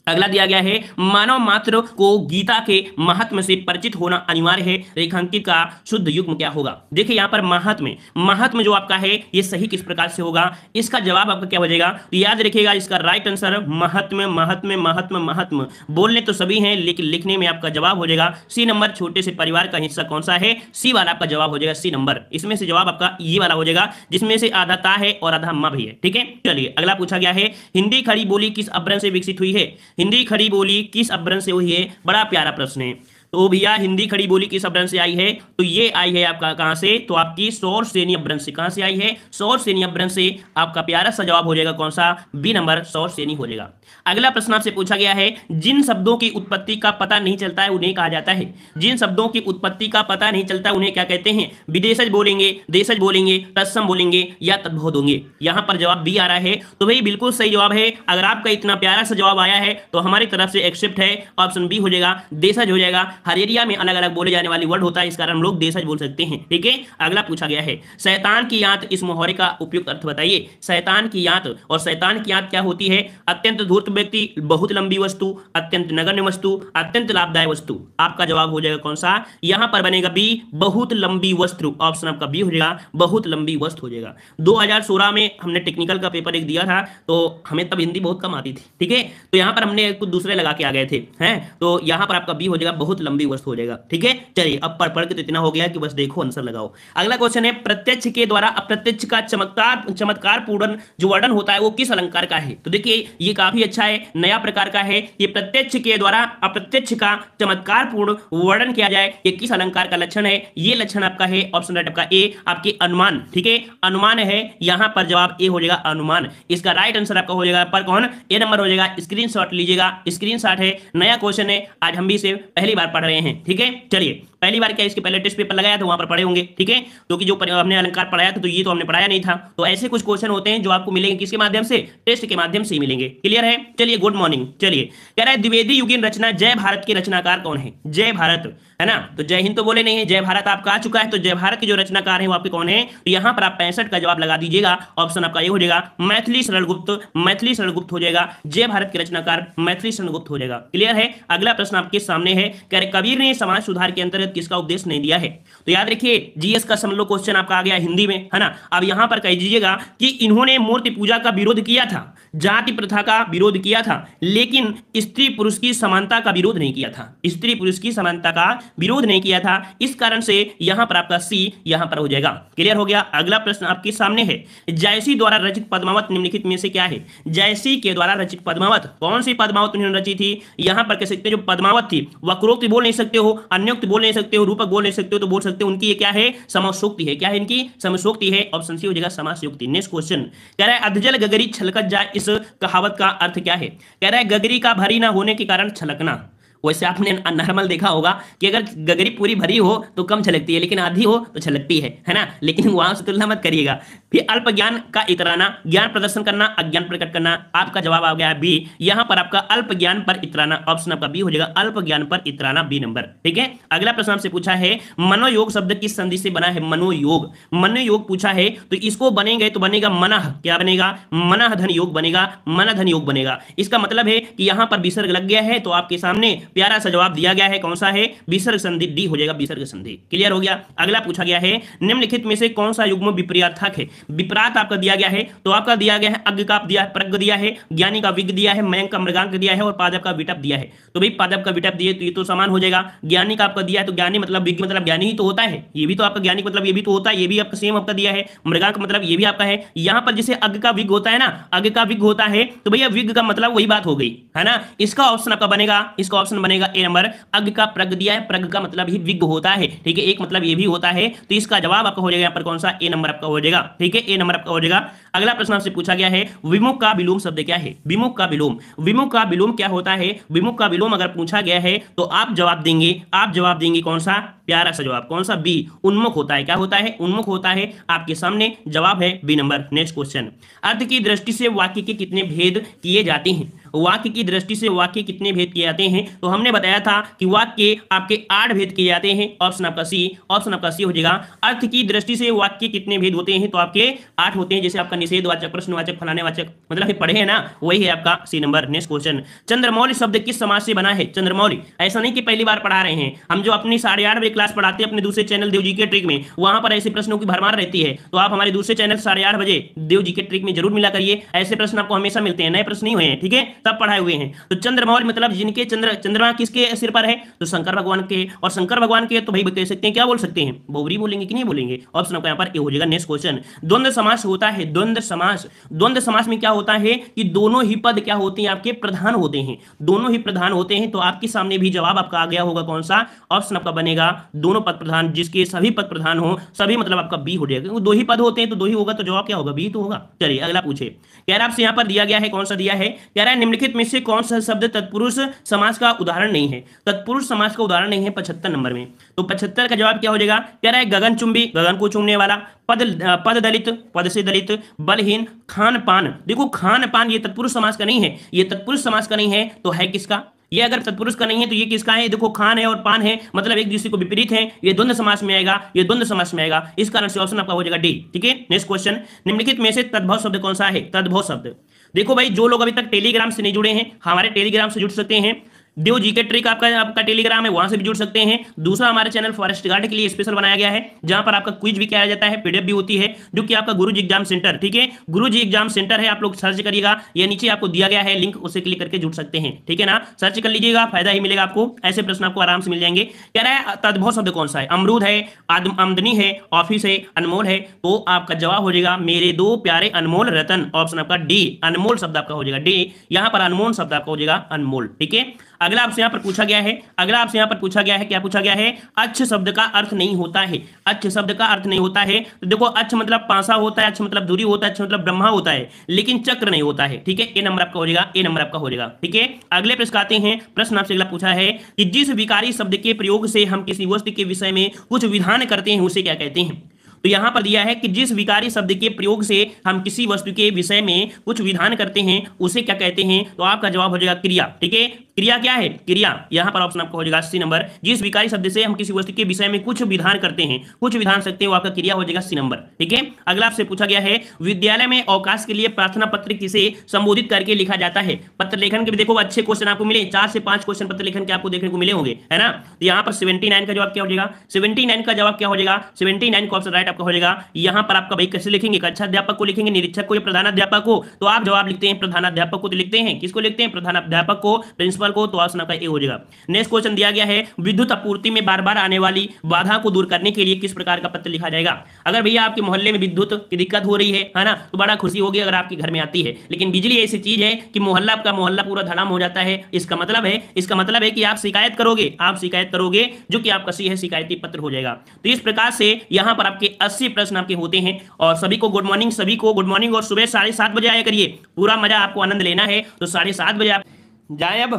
अगला दिया गया है, मानव मात्र को गीता के महात्म्य से परिचित होना अनिवार्य है, रेखांकित का शुद्ध युग्म क्या होगा। देखिए यहाँ पर महात्म्य जो आपका है ये सही किस प्रकार से होगा, इसका जवाब आपका क्या हो जाएगा, तो याद रखिएगा इसका राइट आंसर महात्म्य, महात्म्य, महात्म्य, महात्म्य, बोलने तो सभी हैं लेकिन लिखने में आपका जवाब हो जाएगा सी नंबर। छोटे से परिवार का हिस्सा कौन सा है, सी वाला आपका जवाब हो जाएगा सी नंबर। इसमें से जवाब आपका ये वाला हो जाएगा जिसमें से आधा ता है और आधा मा भी है। ठीक है, चलिए अगला पूछा गया है, हिंदी खड़ी बोली किस अपभ्रंश से विकसित हुई है। हिंदी खड़ी बोली किस अपभ्रंश से हुई है? बड़ा प्यारा प्रश्न है। तो भैया हिंदी खड़ी बोली किस अपभ्रंश से आई है? तो ये आई है आपका कहां से? तो आपकी सौर श्रेणी अपभ्रंश से। कहां से आई है? सौर श्रेणी अपभ्रंश से। आपका प्यारा सा जवाब हो जाएगा कौन सा? बी नंबर, सौर श्रेणी हो जाएगा। अगला प्रश्न आपसे पूछा गया है, जिन शब्दों की उत्पत्ति का पता नहीं चलता है उन्हें कहा जाता है। जिन शब्दों की उत्पत्ति का पता नहीं चलता उन्हें क्या कहते हैं? विदेशज बोलेंगे, देशज बोलेंगे, तत्सम बोलेंगे या तद्भव होंगे? यहां पर जवाब बी आ रहा है। तो भाई बिल्कुल सही जवाब है। अगर आपका इतना प्यारा सा जवाब आया है तो हमारी तरफ से एक्सेप्ट है। ऑप्शन बी हो जाएगा, देशज हो जाएगा। हर एरिया में अलग अलग बोले जाने वाली वर्ड होता है, इस कारण हम लोग देशज बोल सकते हैं। ठीक है, अगला पूछा गया है, शैतान की यात, इस मुहावरे का उपयुक्त अर्थ बताइए। शैतान की यात, और शैतान की यात क्या होती है? अत्यंत धूर्त व्यक्ति, बहुत लंबी वस्तु, अत्यंत नगण्य वस्तु, अत्यंत लाभदायक वस्तु। आपका जवाब हो जाएगा कौन सा? यहां पर बनेगा बी, बहुत लंबी वस्तु। ऑप्शन आपका बी हो जाएगा, बहुत लंबी वस्तु हो जाएगा। 2016 में हमने टेक्निकल का पेपर एक दिया था, तो हमें तब हिंदी बहुत कम आती थी। ठीक है, तो यहां पर हमने कुछ दूसरे लगा के आ गए थे हैं, तो यहां पर आपका बी हो जाएगा, बहुत लंबी वस्तु हो जाएगा। ठीक है, चलिए अब पढ़ के तो इतना हो गया कि बस देखो आंसर लगाओ। अगला क्वेश्चन है, प्रत्यक्ष के द्वारा अप्रत्यक्ष का चमत्कार पूर्ण जो वर्णन होता है वो किस अलंकार का है? तो देखिए ये काफी अच्छा है, नया प्रकार का है। ये प्रत्यक्ष के द्वारा अप्रत्यक्ष का चमत्कार पूर्ण वर्णन किया जाए, ये किस अलंकार का लक्षण है? ये लक्षण आपका है ऑप्शन राइट आपका ए, आपके अनुमान। ठीक है, अनुमान है, यहां पर जवाब ए हो जाएगा, अनुमान। इसका राइट आंसर आपका हो जाएगा पर कौन? ए नंबर हो जाएगा। स्क्रीनशॉट लीजिएगा, स्क्रीनशॉट है, नया क्वेश्चन है, आज हम भी इसे पहली बार पढ़ रहे हैं। ठीक है, चलिए पहली बार क्या इसके पहले टेस्ट पेपर लगाया था वहां पर पढ़े होंगे। ठीक है, क्योंकि जो हमने अलंकार पढ़ाया था तो ये तो हमने पढ़ाया नहीं था। तो ऐसे कुछ क्वेश्चन होते हैं जो आपको मिलेंगे किसके माध्यम से? टेस्ट के माध्यम से ही मिलेंगे। क्लियर है? चलिए गुड मॉर्निंग। चलिए कह रहा है, द्विवेदी युगीन रचना जय भारत के रचनाकार कौन है? जय भारत है ना, तो जय हिंद तो बोले नहीं है, जय भारत आपका आ चुका है। तो जय भारत के जो रचनाकार है वो आपके कौन है? तो यहां पर आप 65 का जवाब लगा दीजिएगा। ऑप्शन आपका ये हो जाएगा, मैथिली शरण गुप्त। मैथिली शरण गुप्त हो जाएगा। जय भारत के रचनाकार मैथिली शरण गुप्त हो जाएगा। क्लियर है? अगला प्रश्न आपके सामने है, कह रहे कबीर ने समाज सुधार के अंतर्गत किसका उपदेश नहीं दिया है? तो याद रखिए जीएस का समझ लो क्वेश्चन आपका आ गया हिंदी में, है ना। अब यहां पर कह दीजिएगा कि इन्होंने मूर्ति पूजा का विरोध किया था, जाति प्रथा का विरोध किया था, लेकिन स्त्री पुरुष की समानता का विरोध नहीं किया था। स्त्री पुरुष की समानता का विरोध नहीं किया था, इस कारण से यहां पर आपका सी यहां पर हो जाएगा। क्लियर हो गया? अगला प्रश्न आपके सामने है, जयसी द्वारा रचित पद्मावत निम्नलिखित में से क्या है? जयसी के द्वारा रचित पद्मावत, कौन सी पद्मावत उन्होंने रची थी? यहां पर कह सकते हैं जो पद्मावत थी, वक्रोक्ति बोल नहीं सकते हो, अन्योक्ति बोल नहीं सकते हो, रूपक बोल नहीं सकते हो, तो बोल सकते हो उनकी ये क्या है? समशोक्ति है। क्या है इनकी? समशोक्ति है। ऑप्शन सी हो जाएगा, समासयुक्ति। नेक्स्ट क्वेश्चन कह रहा है, अधजल गगरी छलकत जाए, इस कहावत का अर्थ क्या है? कह रहा है गगरी का भरी ना होने के कारण छलकना। वैसे आपने नॉर्मल देखा होगा कि अगर गगरी पूरी भरी हो तो कम छलकती है, लेकिन आधी हो तो छलकती है ना। लेकिन वहां से तुलना मत करिएगा। फिर अल्प ज्ञान का इतराना, ज्ञान प्रदर्शन करना, अज्ञान प्रकट करना। आपका जवाब आ गया बी, यहां पर आपका अल्प ज्ञान पर इतराना। ऑप्शन आपका बी हो जाएगा, अल्प ज्ञान पर इतराना, बी नंबर। ठीक है, अगला प्रश्न आपसे पूछा है, मनोयोग शब्द किस संधि से बना है? मनोयोग, मनोयोग पूछा है, तो इसको बनेंगे तो बनेगा मनः। क्या बनेगा? मनः धन योग बनेगा, मनः धन योग बनेगा। इसका मतलब है कि यहां पर विसर्ग लग गया है, तो आपके सामने प्यारा सा जवाब दिया गया है, कौन सा है? विसर्ग संधि, डी हो जाएगा, विसर्ग संधि। क्लियर हो गया? अगला पूछा गया है, निम्नलिखित में से कौन सा युग्म विपर्यार्थक है? विपरात आपका दिया गया है, तो आपका दिया गया है अज्ञ का दिया है, प्रज्ञ दिया है, ज्ञानी का विज्ञ दिया है, मयंक का मृगांक दिया है, और पादप का विटप दिया है। तो भाई पादप का विटप दिए तो ये तो समान हो जाएगा। ज्ञानी का आपका दिया है, तो ज्ञानी मतलब विज्ञ मतलब ज्ञानी ही तो होता है, ये भी तो आपका ज्ञानी मतलब ये भी तो होता है, ये भी आपका सेम आपका दिया है। मृगांक मतलब ये भी आपका है। यहां पर जैसे अज्ञ का विज्ञ होता है ना, अज्ञ का विज्ञ होता है, तो भैया विज्ञ का मतलब वही बात हो गई, है ना। इसका ऑप्शन आपका बनेगा, इसका ऑप्शन बनेगा ए नंबर। अज्ञ का प्रज्ञ दिया है, प्रज्ञ का मतलब ही विज्ञ होता है। ठीक है, एक मतलब ये भी होता है, तो इसका जवाब आपका हो जाएगा यहाँ पर कौन सा? ए नंबर आपका हो जाएगा। ठीक है, ए नंबर आपका हो जाएगा। अगला प्रश्न आपसे पूछा गया है, विमुख का विलोम शब्द क्या है? विमुख का विलोम, विमुख का विलोम क्या होता है? विमुख का विलोम अगर पूछा गया है तो आप जवाब देंगे कौन सा? प्यारा सा जवाब, कौन सा? बी, उन्मुख होता है। क्या होता है? उन्मुख होता है। आपके सामने जवाब है बी नंबर। नेक्स्ट क्वेश्चन, अर्थ की दृष्टि से वाक्य के कितने भेद किए जाते हैं? वाक्य की दृष्टि से वाक्य कितने भेद किए जाते हैं? तो हमने बताया था कि वाक्य आपके 8 भेद किए जाते हैं। ऑप्शन आपका सी, ऑप्शन आपका सी हो जाएगा। अर्थ की दृष्टि से वाक्य कितने भेद होते हैं? तो आपके 8 होते हैं। जैसे आपका निषेधवाचक, प्रश्नवाचक, फलानेवाचक, मतलब कि पढ़े है ना, वही है आपका C number. Next question, Chandramouli शब्द किस समाज से बना है? चंद्रमौली, ऐसा नहीं कि पहली बार पढ़ा रहे हैं हम, जो अपनी 8:30 बजे क्लास पढ़ाते हैं अपने दूसरे चैनल देव जी के ट्रिक में, वहां पर ऐसे प्रश्नों की भरमार रहती है। तो आप हमारे दूसरे चैनल 8:30 बजे देव जी के ट्रिक में जरूर मिला करिए, ऐसे प्रश्न आपको हमेशा मिलते हैं, नए प्रश्न नहीं हुए हैं। ठीक है, तब पढ़ाए हुए हैं। तो चंद्रमौल मतलब जिनके चंद्रमा किसके सिर पर है, तो शंकर भगवान के, और शंकर भगवान के तो भाई कह सकते हैं क्या बोल सकते हैं, बौरी बोलेंगे कि नहीं बोलेंगे। ऑप्शन आपका यहाँ पर ए हो जाएगा। नेक्स्ट क्वेश्चन, द्वंद्व समास होता है, द्वंद्व समास, द्वंद्व समास में क्या होता है कि दोनों ही पद क्या होते हैं, आपके प्रधान होते हैं, दोनों ही प्रधान होते हैं। तो आपके सामने भी जवाब आपका आ गया होगा कौन सा, ऑप्शन आपका बनेगा दोनों पद प्रधान, जिसके सभी पद प्रधान हो, सभी मतलब आपका बी हो जाएगा, दो ही पद होते हैं तो दो ही होगा, तो जवाब क्या होगा, बी तो होगा। चलिए अगला पूछे, कह रहा है आपसे यहाँ पर दिया गया है, कौन सा दिया है, कह रहा है निम्नलिखित में से कौन सा शब्द तत्पुरुष समास का उदाहरण नहीं है, तत्पुरुष समास का उदाहरण नहीं है 75 नंबर में। तो 75 का जवाब क्या हो जाएगा, कह रहा है गगनचुंबी, गगन को चूमने वाला, पद दलित, पद से दलित, बलहीन, खान पान। देखो खान पान ये तत्पुरुष समास का नहीं है, ये तत्पुरुष समास का नहीं है, तो है किसका, ये अगर तत्पुरुष का नहीं है तो ये किसका है, देखो खान है और पान है, मतलब एक दूसरे को विपरीत है, ये द्वंद्व समास में आएगा, ये द्वंद्व समास में आएगा, इस कारण से ऑप्शन आपका हो जाएगा डी। ठीक है, नेक्स्ट क्वेश्चन, निम्नलिखित में से तद्भव शब्द कौन सा है, तद्भव शब्द। देखो भाई जो लोग अभी तक टेलीग्राम से नहीं जुड़े हैं, हमारे टेलीग्राम से जुड़ सकते हैं, देव जी के ट्रिक आपका टेलीग्राम है, वहां से भी जुड़ सकते हैं। दूसरा हमारे चैनल फॉरेस्ट गार्ड के लिए स्पेशल बनाया गया है, जहां पर आपका क्विज भी किया जाता है, पीडीएफ भी होती है, जो कि आपका गुरुजी एग्जाम सेंटर, ठीक है, गुरुजी एग्जाम सेंटर है, आप लोग सर्च करिएगा, ये नीचे आपको दिया गया है लिंक, उसे क्लिक करके जुड़ सकते हैं। ठीक है ना, सर्च कर लीजिएगा, फायदा ही मिलेगा आपको, ऐसे प्रश्न आपको आराम से मिल जाएंगे। कह रहा है तद्भव शब्द कौन सा है, अमरूद है, आमदनी है, ऑफिस है, अनमोल है। तो आपका जवाब हो जाएगा मेरे दो प्यारे अनमोल रतन, ऑप्शन आपका डी, अनमोल शब्द आपका हो जाएगा डी, यहां पर अनमोल शब्द आपका हो जाएगा अनमोल। ठीक है, अगला आपसे यहां पर पूछा गया है, अगला आपसे यहां पर पूछा गया है, क्या पूछा गया है, अच्छ शब्द का अर्थ नहीं होता है, अच्छ शब्द का अर्थ नहीं होता है। तो देखो अच्छ मतलब पासा होता है, अच्छ मतलब दूरी होता है, अच्छ मतलब ब्रह्मा होता है, लेकिन चक्र नहीं होता है। ठीक है, ए नंबर आपका हो जाएगा, ए नंबर आपका हो जाएगा। ठीक है, अगले प्रश्न आते हैं, प्रश्न आपसे अगला पूछा है कि जिस विकारी शब्द के प्रयोग से हम किसी वस्तु के विषय में कुछ विधान करते हैं उसे क्या कहते हैं। तो यहां पर दिया है कि जिस विकारी शब्द के प्रयोग से हम किसी वस्तु के विषय में कुछ विधान करते हैं उसे क्या कहते हैं। तो आपका जवाब हो जाएगा क्रिया। ठीक है, क्रिया क्या है, क्रिया, यहां पर ऑप्शन आपका हो जाएगा सी नंबर, जिस विकारी शब्द से हम किसी वस्तु के विषय में कुछ विधान करते हैं, कुछ विधान सकते हैं, वो आपका क्रिया हो जाएगा सी नंबर। ठीक है, अगला आपसे पूछा गया है विद्यालय में अवकाश के लिए प्रार्थना पत्र किसे संबोधित करके लिखा जाता है। पत्र लेखन के भी देखो अच्छे क्वेश्चन आपको मिले, 4 से 5 क्वेश्चन पत्र लेखन के आपको देखने को मिले होंगे, है ना। तो यहाँ पर 79 का जवाब क्या हो जाएगा, 79 का जवाब क्या हो जाएगा, 79 का ऑप्शन राइट आपका हो जाएगा। यहाँ पर आपका भाई कैसे लिखेंगे, कक्षा अध्यापक को लिखेंगे, निरीक्षक को या प्रधानाध्यापक को। तो आप जवाब लिखते हैं प्रधानाध्यापक को, तो लिखते हैं किसको लिखते हैं, प्रधानाध्यापक को, प्रिंसिपल को। तो ऑप्शन आपका ए हो जाएगा। नेक्स्ट क्वेश्चन दिया गया है विद्युत आपूर्ति में बार बार आने वाली बाधा को दूर करने के लिए किस प्रकार का पत्र लिखा जाएगा। अगर भैया आपके मोहल्ले में विद्युत की दिक्कत हो रही है ना, तो बड़ा खुशी होगी अगर आपके घर में आती है, लेकिन बिजली ऐसी चीज है कि मोहल्ला का मोहल्ला पूरा धड़ाम हो जाता है। इसका मतलब है कि आप शिकायत करोगे, जो कि आपका सी है शिकायती पत्र हो जाएगा। तो इस प्रकार से यहाँ पर आपके 80 प्रश्न आपके होते हैं। और सभी को गुड मॉर्निंग, और सुबह 7:30 बजे आया करिए, पूरा मजा आपको आनंद लेना है। तो 7:30 बजे आप जाए। अब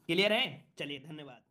क्लियर है, चलिए धन्यवाद।